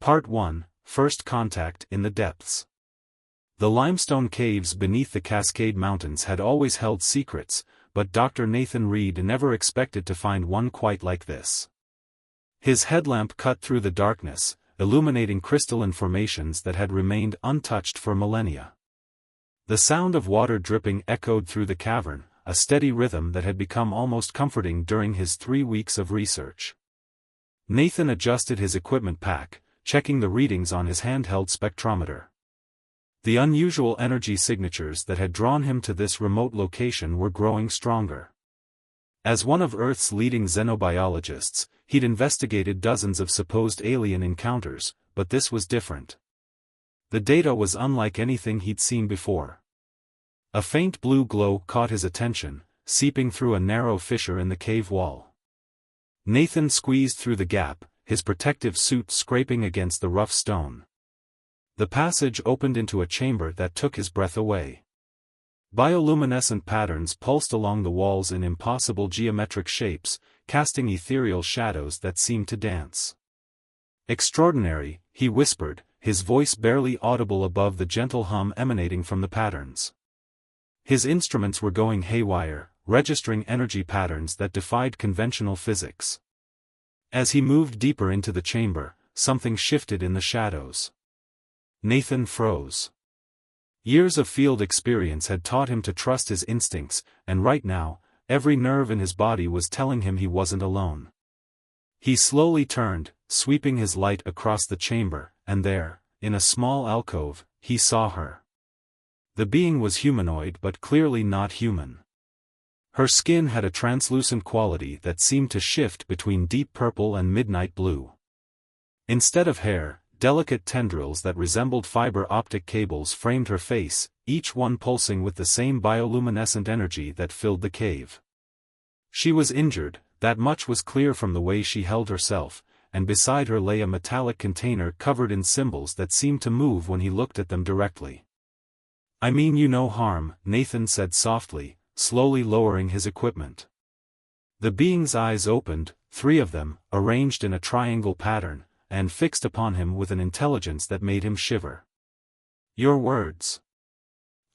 Part 1, First Contact in the Depths. The limestone caves beneath the Cascade Mountains had always held secrets, but Dr. Nathan Reed never expected to find one quite like this. His headlamp cut through the darkness, illuminating crystalline formations that had remained untouched for millennia. The sound of water dripping echoed through the cavern, a steady rhythm that had become almost comforting during his 3 weeks of research. Nathan adjusted his equipment pack, checking the readings on his handheld spectrometer. The unusual energy signatures that had drawn him to this remote location were growing stronger. As one of Earth's leading xenobiologists, he'd investigated dozens of supposed alien encounters, but this was different. The data was unlike anything he'd seen before. A faint blue glow caught his attention, seeping through a narrow fissure in the cave wall. Nathan squeezed through the gap, his protective suit scraping against the rough stone. The passage opened into a chamber that took his breath away. Bioluminescent patterns pulsed along the walls in impossible geometric shapes, casting ethereal shadows that seemed to dance. "Extraordinary," he whispered, his voice barely audible above the gentle hum emanating from the patterns. His instruments were going haywire, registering energy patterns that defied conventional physics. As he moved deeper into the chamber, something shifted in the shadows. Nathan froze. Years of field experience had taught him to trust his instincts, and right now, every nerve in his body was telling him he wasn't alone. He slowly turned, sweeping his light across the chamber, and there, in a small alcove, he saw her. The being was humanoid but clearly not human. Her skin had a translucent quality that seemed to shift between deep purple and midnight blue. Instead of hair, delicate tendrils that resembled fiber optic cables framed her face, each one pulsing with the same bioluminescent energy that filled the cave. She was injured, that much was clear from the way she held herself, and beside her lay a metallic container covered in symbols that seemed to move when he looked at them directly. "I mean you no harm," Nathan said softly, slowly lowering his equipment. The being's eyes opened, 3 of them, arranged in a triangle pattern, and fixed upon him with an intelligence that made him shiver. "Your words.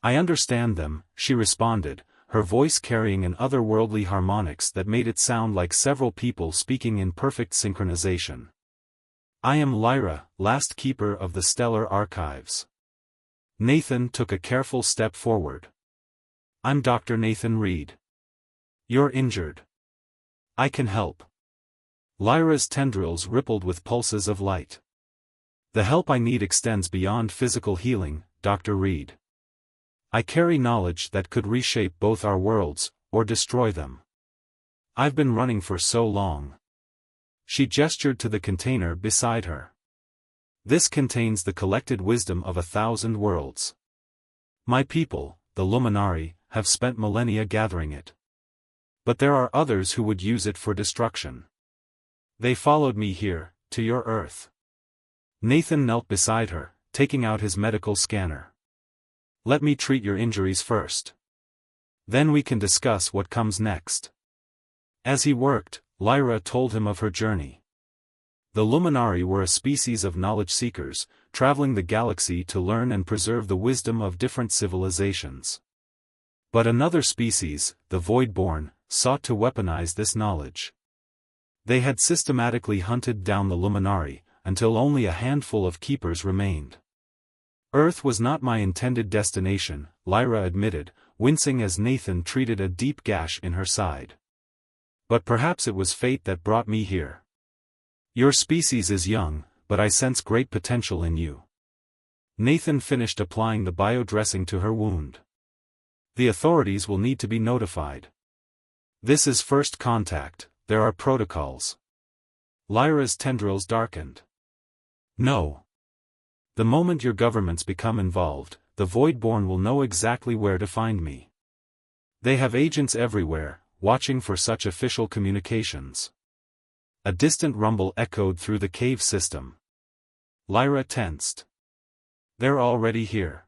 I understand them," she responded, her voice carrying an otherworldly harmonics that made it sound like several people speaking in perfect synchronization. "I am Lyra, last keeper of the Stellar Archives." Nathan took a careful step forward. "I'm Dr. Nathan Reed. You're injured. I can help." Lyra's tendrils rippled with pulses of light. "The help I need extends beyond physical healing, Dr. Reed. I carry knowledge that could reshape both our worlds, or destroy them. I've been running for so long." She gestured to the container beside her. "This contains the collected wisdom of 1,000 worlds. My people, the Luminari, have spent millennia gathering it. But there are others who would use it for destruction. They followed me here, to your Earth." Nathan knelt beside her, taking out his medical scanner. "Let me treat your injuries first. Then we can discuss what comes next." As he worked, Lyra told him of her journey. The Luminari were a species of knowledge seekers, traveling the galaxy to learn and preserve the wisdom of different civilizations. But another species, the Voidborn, sought to weaponize this knowledge. They had systematically hunted down the Luminari, until only a handful of keepers remained. "Earth was not my intended destination," Lyra admitted, wincing as Nathan treated a deep gash in her side. "But perhaps it was fate that brought me here. Your species is young, but I sense great potential in you." Nathan finished applying the biodressing to her wound. "The authorities will need to be notified. This is first contact, there are protocols." Lyra's tendrils darkened. "No. The moment your governments become involved, the Voidborn will know exactly where to find me. They have agents everywhere, watching for such official communications." A distant rumble echoed through the cave system. Lyra tensed. "They're already here.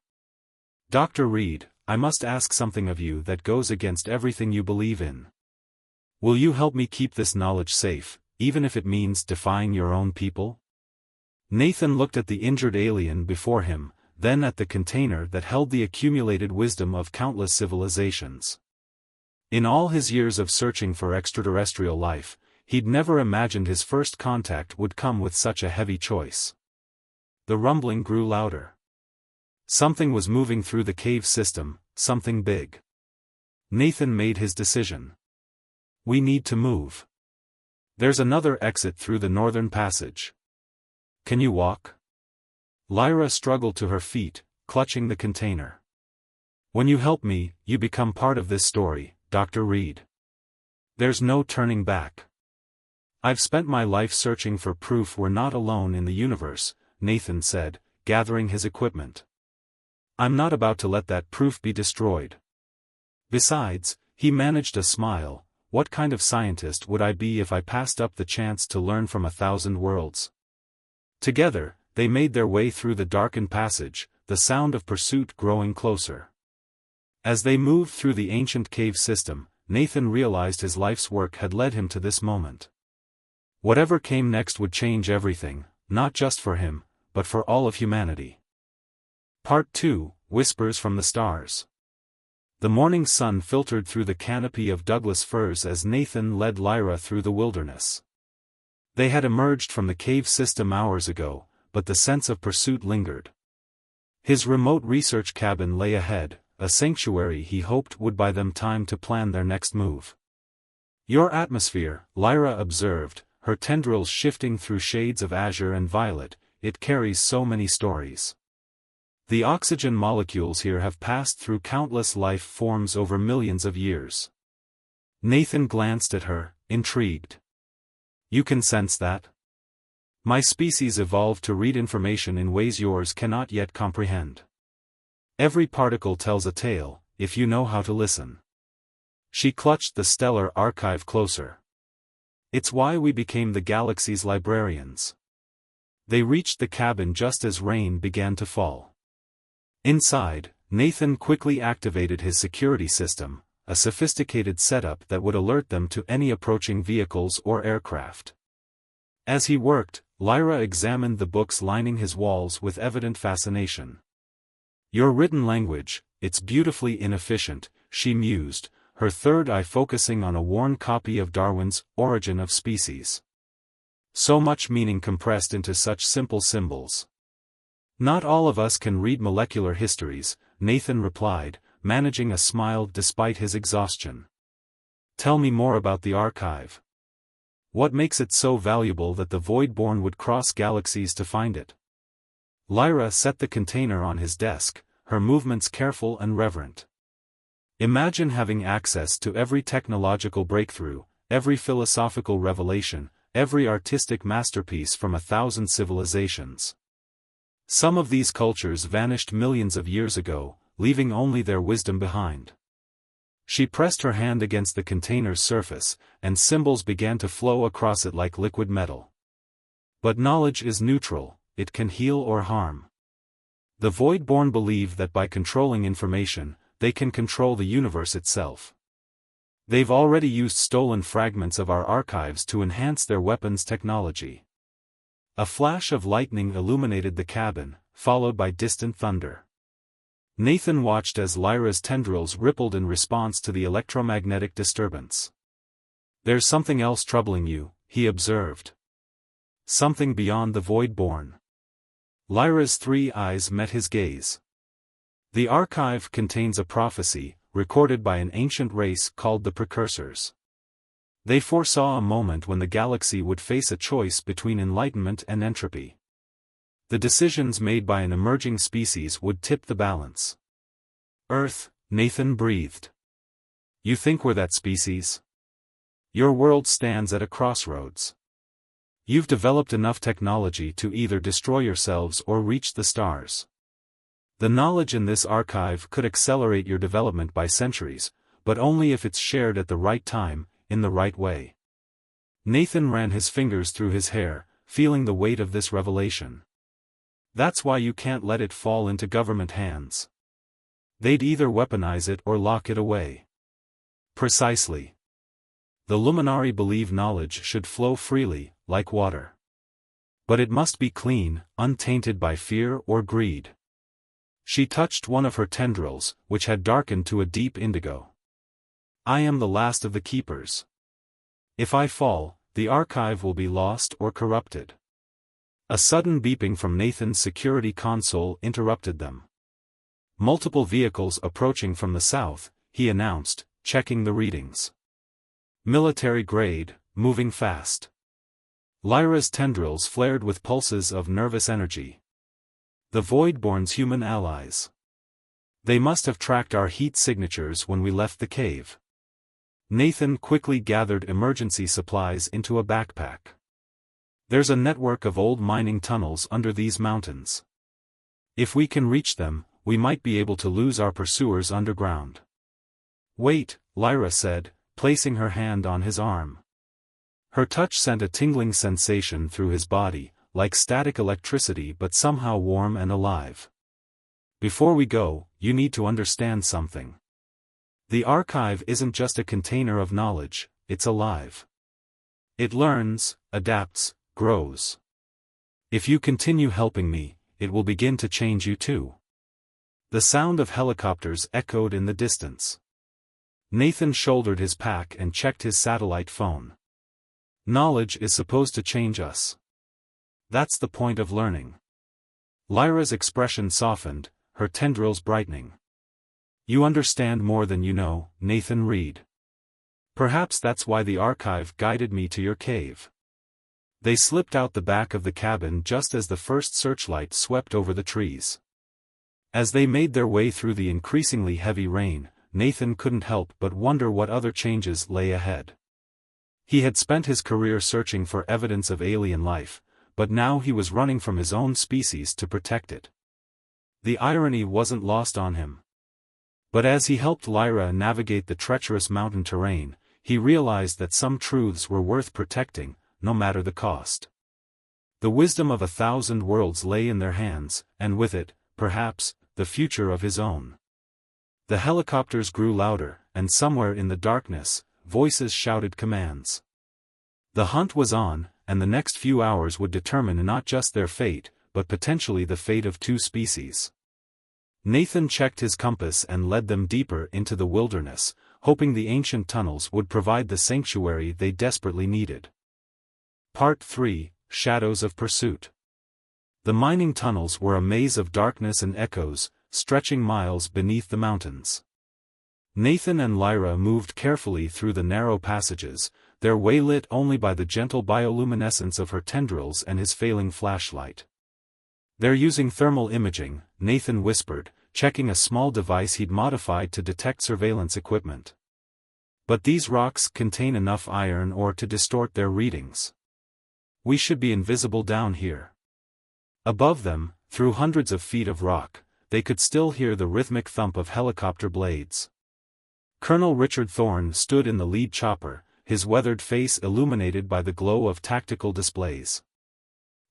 Dr. Reed, I must ask something of you that goes against everything you believe in. Will you help me keep this knowledge safe, even if it means defying your own people?" Nathan looked at the injured alien before him, then at the container that held the accumulated wisdom of countless civilizations. In all his years of searching for extraterrestrial life, he'd never imagined his first contact would come with such a heavy choice. The rumbling grew louder. Something was moving through the cave system, something big. Nathan made his decision. We need to move. There's another exit through the northern passage. Can you walk? Lyra struggled to her feet, clutching the container. When you help me, you become part of this story, Dr. Reed. There's no turning back. I've spent my life searching for proof we're not alone in the universe, Nathan said, gathering his equipment. I'm not about to let that proof be destroyed. Besides, he managed a smile, what kind of scientist would I be if I passed up the chance to learn from 1,000 worlds? Together, they made their way through the darkened passage, the sound of pursuit growing closer. As they moved through the ancient cave system, Nathan realized his life's work had led him to this moment. Whatever came next would change everything, not just for him, but for all of humanity. Part 2, Whispers from the Stars. The morning sun filtered through the canopy of Douglas firs as Nathan led Lyra through the wilderness. They had emerged from the cave system hours ago, but the sense of pursuit lingered. His remote research cabin lay ahead, a sanctuary he hoped would buy them time to plan their next move. Your atmosphere, Lyra observed, her tendrils shifting through shades of azure and violet, it carries so many stories. The oxygen molecules here have passed through countless life forms over millions of years. Nathan glanced at her, intrigued. You can sense that? My species evolved to read information in ways yours cannot yet comprehend. Every particle tells a tale, if you know how to listen. She clutched the stellar archive closer. It's why we became the galaxy's librarians. They reached the cabin just as rain began to fall. Inside, Nathan quickly activated his security system, a sophisticated setup that would alert them to any approaching vehicles or aircraft. As he worked, Lyra examined the books lining his walls with evident fascination. Your written language, it's beautifully inefficient, she mused, her third eye focusing on a worn copy of Darwin's Origin of Species. So much meaning compressed into such simple symbols. Not all of us can read molecular histories, Nathan replied, managing a smile despite his exhaustion. Tell me more about the archive. What makes it so valuable that the Voidborn would cross galaxies to find it? Lyra set the container on his desk, her movements careful and reverent. Imagine having access to every technological breakthrough, every philosophical revelation, every artistic masterpiece from 1,000 civilizations. Some of these cultures vanished millions of years ago, leaving only their wisdom behind. She pressed her hand against the container's surface, and symbols began to flow across it like liquid metal. But knowledge is neutral, it can heal or harm. The Voidborn believe that by controlling information, they can control the universe itself. They've already used stolen fragments of our archives to enhance their weapons technology. A flash of lightning illuminated the cabin, followed by distant thunder. Nathan watched as Lyra's tendrils rippled in response to the electromagnetic disturbance. There's something else troubling you, he observed. Something beyond the Voidborn. Lyra's three eyes met his gaze. The archive contains a prophecy, recorded by an ancient race called the Precursors. They foresaw a moment when the galaxy would face a choice between enlightenment and entropy. The decisions made by an emerging species would tip the balance. Earth, Nathan breathed. You think we're that species? Your world stands at a crossroads. You've developed enough technology to either destroy yourselves or reach the stars. The knowledge in this archive could accelerate your development by centuries, but only if it's shared at the right time, in the right way. Nathan ran his fingers through his hair, feeling the weight of this revelation. That's why you can't let it fall into government hands. They'd either weaponize it or lock it away. Precisely. The Luminari believe knowledge should flow freely, like water. But it must be clean, untainted by fear or greed. She touched one of her tendrils, which had darkened to a deep indigo. I am the last of the keepers. If I fall, the archive will be lost or corrupted. A sudden beeping from Nathan's security console interrupted them. Multiple vehicles approaching from the south, he announced, checking the readings. Military grade, moving fast. Lyra's tendrils flared with pulses of nervous energy. The Voidborn's human allies. They must have tracked our heat signatures when we left the cave. Nathan quickly gathered emergency supplies into a backpack. There's a network of old mining tunnels under these mountains. If we can reach them, we might be able to lose our pursuers underground. Wait, Lyra said, placing her hand on his arm. Her touch sent a tingling sensation through his body, like static electricity but somehow warm and alive. Before we go, you need to understand something. The archive isn't just a container of knowledge, it's alive. It learns, adapts, grows. If you continue helping me, it will begin to change you too. The sound of helicopters echoed in the distance. Nathan shouldered his pack and checked his satellite phone. Knowledge is supposed to change us. That's the point of learning. Lyra's expression softened, her tendrils brightening. You understand more than you know, Nathan Reed. Perhaps that's why the archive guided me to your cave. They slipped out the back of the cabin just as the first searchlight swept over the trees. As they made their way through the increasingly heavy rain, Nathan couldn't help but wonder what other changes lay ahead. He had spent his career searching for evidence of alien life, but now he was running from his own species to protect it. The irony wasn't lost on him. But as he helped Lyra navigate the treacherous mountain terrain, he realized that some truths were worth protecting, no matter the cost. The wisdom of 1,000 worlds lay in their hands, and with it, perhaps, the future of his own. The helicopters grew louder, and somewhere in the darkness, voices shouted commands. The hunt was on, and the next few hours would determine not just their fate, but potentially the fate of 2 species. Nathan checked his compass and led them deeper into the wilderness, hoping the ancient tunnels would provide the sanctuary they desperately needed. Part 3, Shadows of Pursuit. The mining tunnels were a maze of darkness and echoes, stretching miles beneath the mountains. Nathan and Lyra moved carefully through the narrow passages, their way lit only by the gentle bioluminescence of her tendrils and his failing flashlight. They're using thermal imaging, Nathan whispered, checking a small device he'd modified to detect surveillance equipment. But these rocks contain enough iron ore to distort their readings. We should be invisible down here. Above them, through hundreds of feet of rock, they could still hear the rhythmic thump of helicopter blades. Colonel Richard Thorne stood in the lead chopper, his weathered face illuminated by the glow of tactical displays.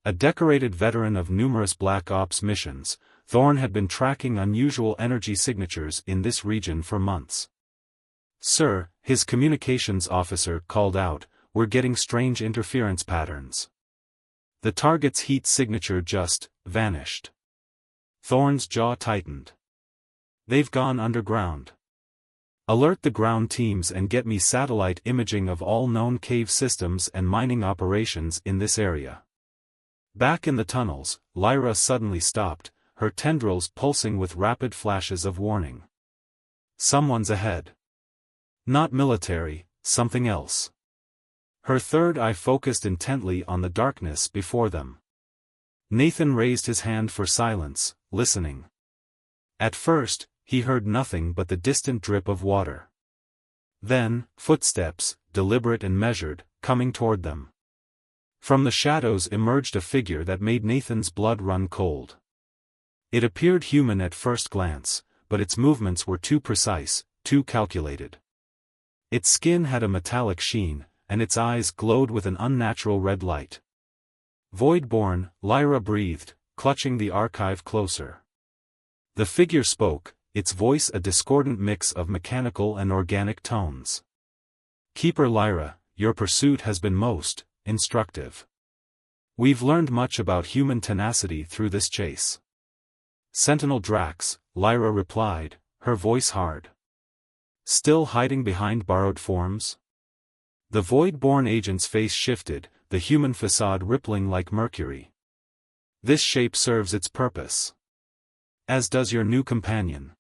A decorated veteran of numerous Black Ops missions, Thorne had been tracking unusual energy signatures in this region for months. "Sir," his communications officer called out, "we're getting strange interference patterns. The target's heat signature just vanished." Thorne's jaw tightened. "They've gone underground. Alert the ground teams and get me satellite imaging of all known cave systems and mining operations in this area." Back in the tunnels, Lyra suddenly stopped, her tendrils pulsing with rapid flashes of warning. Someone's ahead. Not military, something else. Her third eye focused intently on the darkness before them. Nathan raised his hand for silence, listening. At first, he heard nothing but the distant drip of water. Then, footsteps, deliberate and measured, coming toward them. From the shadows emerged a figure that made Nathan's blood run cold. It appeared human at first glance, but its movements were too precise, too calculated. Its skin had a metallic sheen, and its eyes glowed with an unnatural red light. "Voidborn," Lyra breathed, clutching the archive closer. The figure spoke, its voice a discordant mix of mechanical and organic tones. "Keeper Lyra, your pursuit has been most instructive. We've learned much about human tenacity through this chase. Sentinel Drax, Lyra replied, her voice hard. Still hiding behind borrowed forms? The Void-born agent's face shifted, the human facade rippling like mercury. This shape serves its purpose. As does your new companion.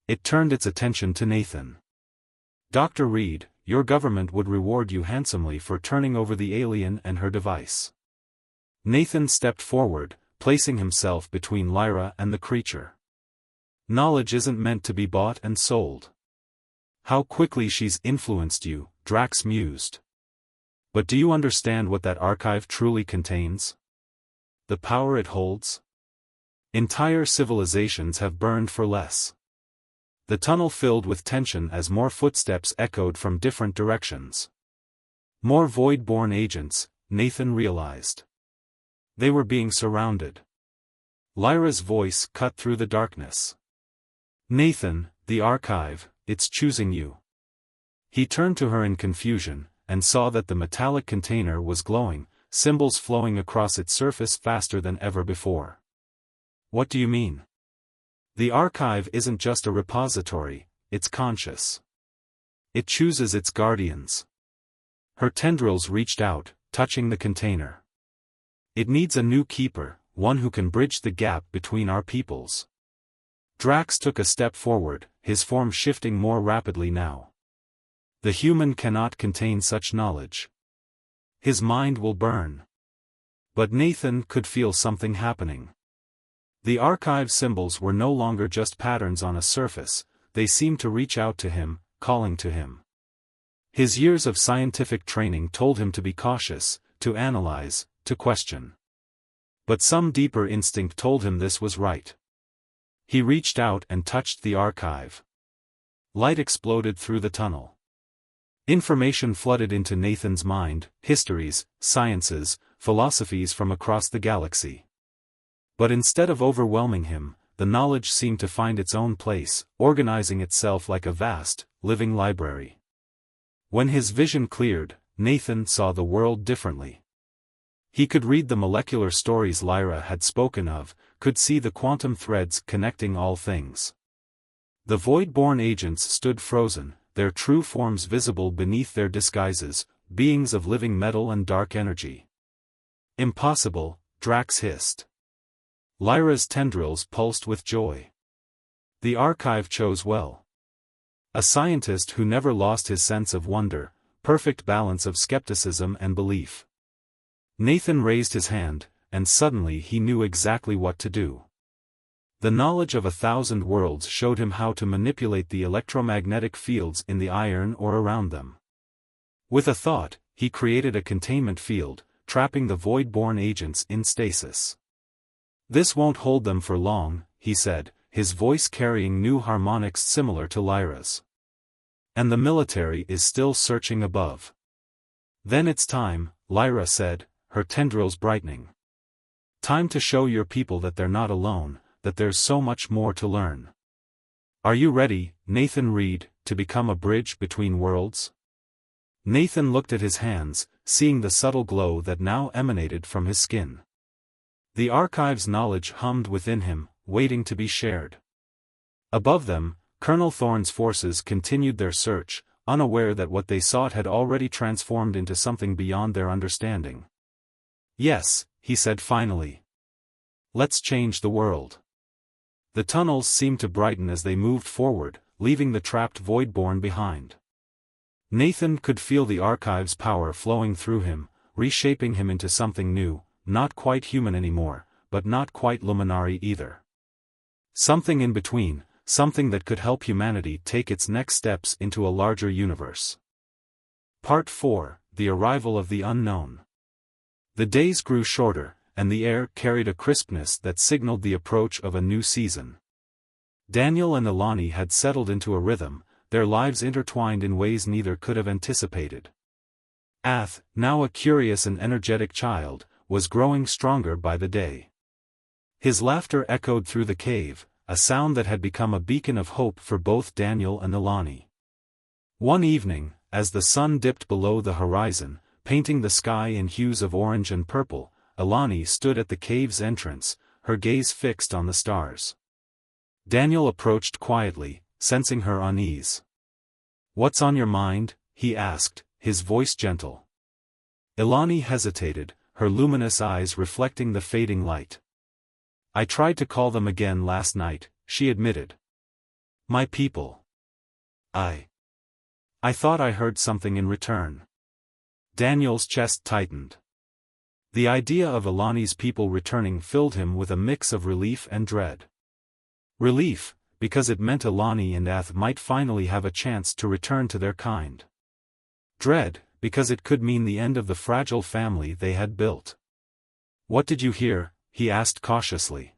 It turned its attention to Nathan. Dr. Reed, your government would reward you handsomely for turning over the alien and her device. Nathan stepped forward, placing himself between Lyra and the creature. Knowledge isn't meant to be bought and sold. How quickly she's influenced you, Drax mused. But do you understand what that archive truly contains? The power it holds? Entire civilizations have burned for less. The tunnel filled with tension as more footsteps echoed from different directions. More Void-born agents, Nathan realized. They were being surrounded. Lyra's voice cut through the darkness. Nathan, the archive, it's choosing you. He turned to her in confusion, and saw that the metallic container was glowing, symbols flowing across its surface faster than ever before. What do you mean? The archive isn't just a repository, it's conscious. It chooses its guardians. Her tendrils reached out, touching the container. It needs a new keeper, one who can bridge the gap between our peoples. Drax took a step forward, his form shifting more rapidly now. The human cannot contain such knowledge. His mind will burn. But Nathan could feel something happening. The archive symbols were no longer just patterns on a surface, they seemed to reach out to him, calling to him. His years of scientific training told him to be cautious, to analyze, to question. But some deeper instinct told him this was right. He reached out and touched the archive. Light exploded through the tunnel. Information flooded into Nathan's mind, histories, sciences, philosophies from across the galaxy. But instead of overwhelming him, the knowledge seemed to find its own place, organizing itself like a vast, living library. When his vision cleared, Nathan saw the world differently. He could read the molecular stories Lyra had spoken of, could see the quantum threads connecting all things. The Void-born agents stood frozen, their true forms visible beneath their disguises, beings of living metal and dark energy. Impossible, Drax hissed. Lyra's tendrils pulsed with joy. The archive chose well. A scientist who never lost his sense of wonder, perfect balance of skepticism and belief. Nathan raised his hand, and suddenly he knew exactly what to do. The knowledge of 1,000 worlds showed him how to manipulate the electromagnetic fields in the iron or around them. With a thought, he created a containment field, trapping the Void-born agents in stasis. This won't hold them for long, he said, his voice carrying new harmonics similar to Lyra's. And the military is still searching above. Then it's time, Lyra said, her tendrils brightening. Time to show your people that they're not alone, that there's so much more to learn. Are you ready, Nathan Reed, to become a bridge between worlds? Nathan looked at his hands, seeing the subtle glow that now emanated from his skin. The archive's knowledge hummed within him, waiting to be shared. Above them, Colonel Thorne's forces continued their search, unaware that what they sought had already transformed into something beyond their understanding. Yes, he said finally. Let's change the world. The tunnels seemed to brighten as they moved forward, leaving the trapped Void-born behind. Nathan could feel the archive's power flowing through him, reshaping him into something new, not quite human anymore, but not quite luminary either. Something in between, something that could help humanity take its next steps into a larger universe. Part 4, The Arrival of the Unknown. The days grew shorter, and the air carried a crispness that signaled the approach of a new season. Daniel and Ilani had settled into a rhythm, their lives intertwined in ways neither could have anticipated. Ath, now a curious and energetic child, was growing stronger by the day. His laughter echoed through the cave, a sound that had become a beacon of hope for both Daniel and Ilani. One evening, as the sun dipped below the horizon, painting the sky in hues of orange and purple, Ilani stood at the cave's entrance, her gaze fixed on the stars. Daniel approached quietly, sensing her unease. "What's on your mind?" he asked, his voice gentle. Ilani hesitated, her luminous eyes reflecting the fading light. "I tried to call them again last night," she admitted. "My people. I thought I heard something in return." Daniel's chest tightened. The idea of Ilani's people returning filled him with a mix of relief and dread. Relief, because it meant Ilani and Ath might finally have a chance to return to their kind. Dread, because it could mean the end of the fragile family they had built. "What did you hear?" he asked cautiously.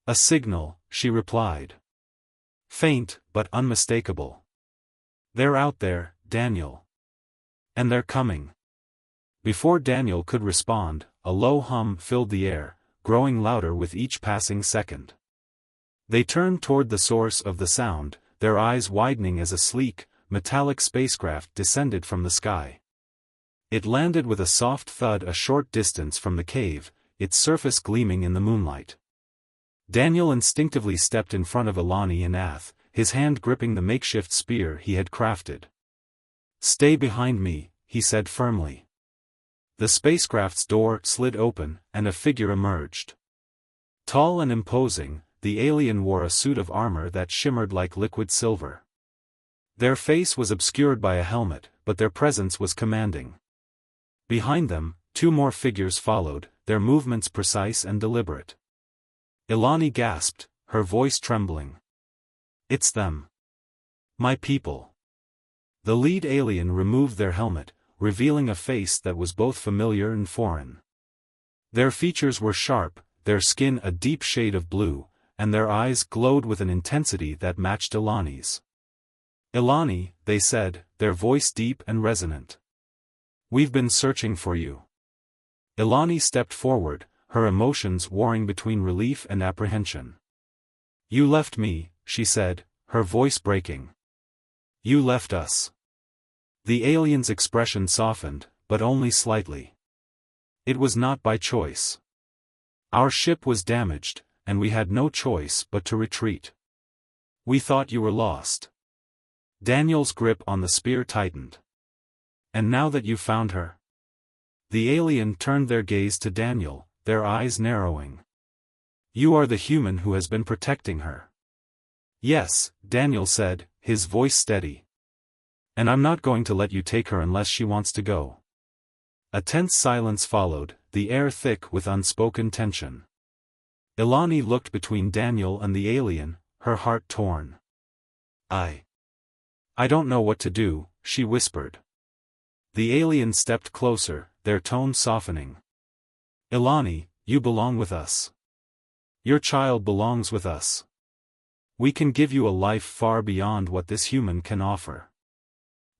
"A signal," she replied. "Faint, but unmistakable. They're out there, Daniel. And they're coming." Before Daniel could respond, a low hum filled the air, growing louder with each passing second. They turned toward the source of the sound, their eyes widening as a sleek, metallic spacecraft descended from the sky. It landed with a soft thud a short distance from the cave, its surface gleaming in the moonlight. Daniel instinctively stepped in front of Ilani and Ath, his hand gripping the makeshift spear he had crafted. "Stay behind me," he said firmly. The spacecraft's door slid open, and a figure emerged. Tall and imposing, the alien wore a suit of armor that shimmered like liquid silver. Their face was obscured by a helmet, but their presence was commanding. Behind them, two more figures followed, their movements precise and deliberate. Ilani gasped, her voice trembling. "It's them. My people." The lead alien removed their helmet, revealing a face that was both familiar and foreign. Their features were sharp, their skin a deep shade of blue, and their eyes glowed with an intensity that matched Ilani's. "Ilani," they said, their voice deep and resonant. "We've been searching for you." Ilani stepped forward, her emotions warring between relief and apprehension. "You left me," she said, her voice breaking. "You left us." The alien's expression softened, but only slightly. "It was not by choice. Our ship was damaged, and we had no choice but to retreat. We thought you were lost." Daniel's grip on the spear tightened. "And now that you found her?" The alien turned their gaze to Daniel, their eyes narrowing. "You are the human who has been protecting her." "Yes," Daniel said, his voice steady. "And I'm not going to let you take her unless she wants to go." A tense silence followed, the air thick with unspoken tension. Ilani looked between Daniel and the alien, her heart torn. I don't know what to do," she whispered. The alien stepped closer, their tone softening. "Ilani, you belong with us. Your child belongs with us. We can give you a life far beyond what this human can offer."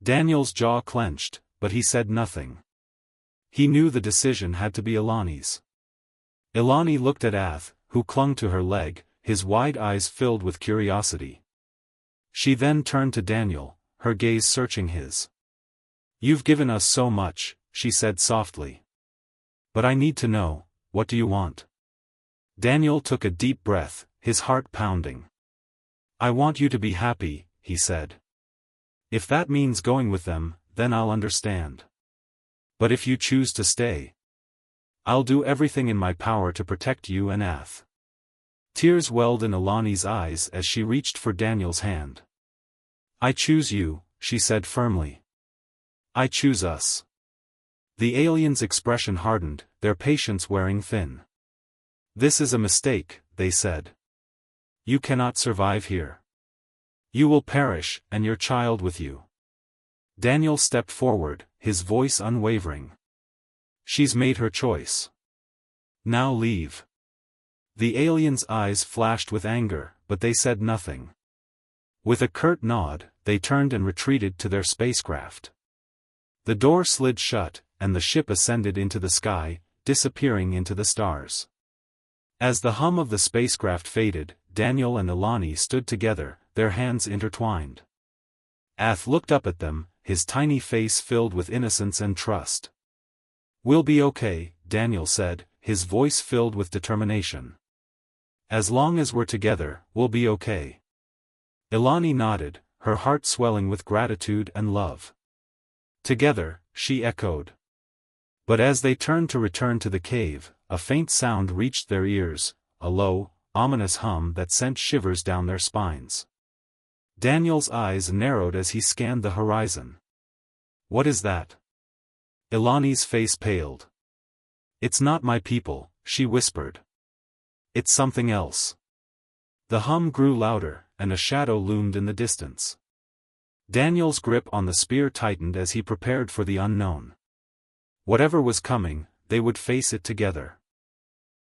Daniel's jaw clenched, but he said nothing. He knew the decision had to be Ilani's. Ilani looked at Ath, who clung to her leg, his wide eyes filled with curiosity. She then turned to Daniel, her gaze searching his. "You've given us so much," she said softly. "But I need to know, what do you want?" Daniel took a deep breath, his heart pounding. "I want you to be happy," he said. "If that means going with them, then I'll understand. But if you choose to stay, I'll do everything in my power to protect you and Ath." Tears welled in Ilani's eyes as she reached for Daniel's hand. "I choose you," she said firmly. "I choose us." The alien's expression hardened, their patience wearing thin. "This is a mistake," they said. "You cannot survive here. You will perish, and your child with you." Daniel stepped forward, his voice unwavering. "She's made her choice. Now leave." The alien's eyes flashed with anger, but they said nothing. With a curt nod, they turned and retreated to their spacecraft. The door slid shut, and the ship ascended into the sky, disappearing into the stars. As the hum of the spacecraft faded, Daniel and Ilani stood together, their hands intertwined. Ath looked up at them, his tiny face filled with innocence and trust. "We'll be okay," Daniel said, his voice filled with determination. As long as we're together, we'll be okay. Ilani nodded, her heart swelling with gratitude and love. Together, she echoed. But as they turned to return to the cave, a faint sound reached their ears, a low, ominous hum that sent shivers down their spines. Daniel's eyes narrowed as he scanned the horizon. What is that? Ilani's face paled. It's not my people, she whispered. It's something else. The hum grew louder, and a shadow loomed in the distance. Daniel's grip on the spear tightened as he prepared for the unknown. Whatever was coming, they would face it together.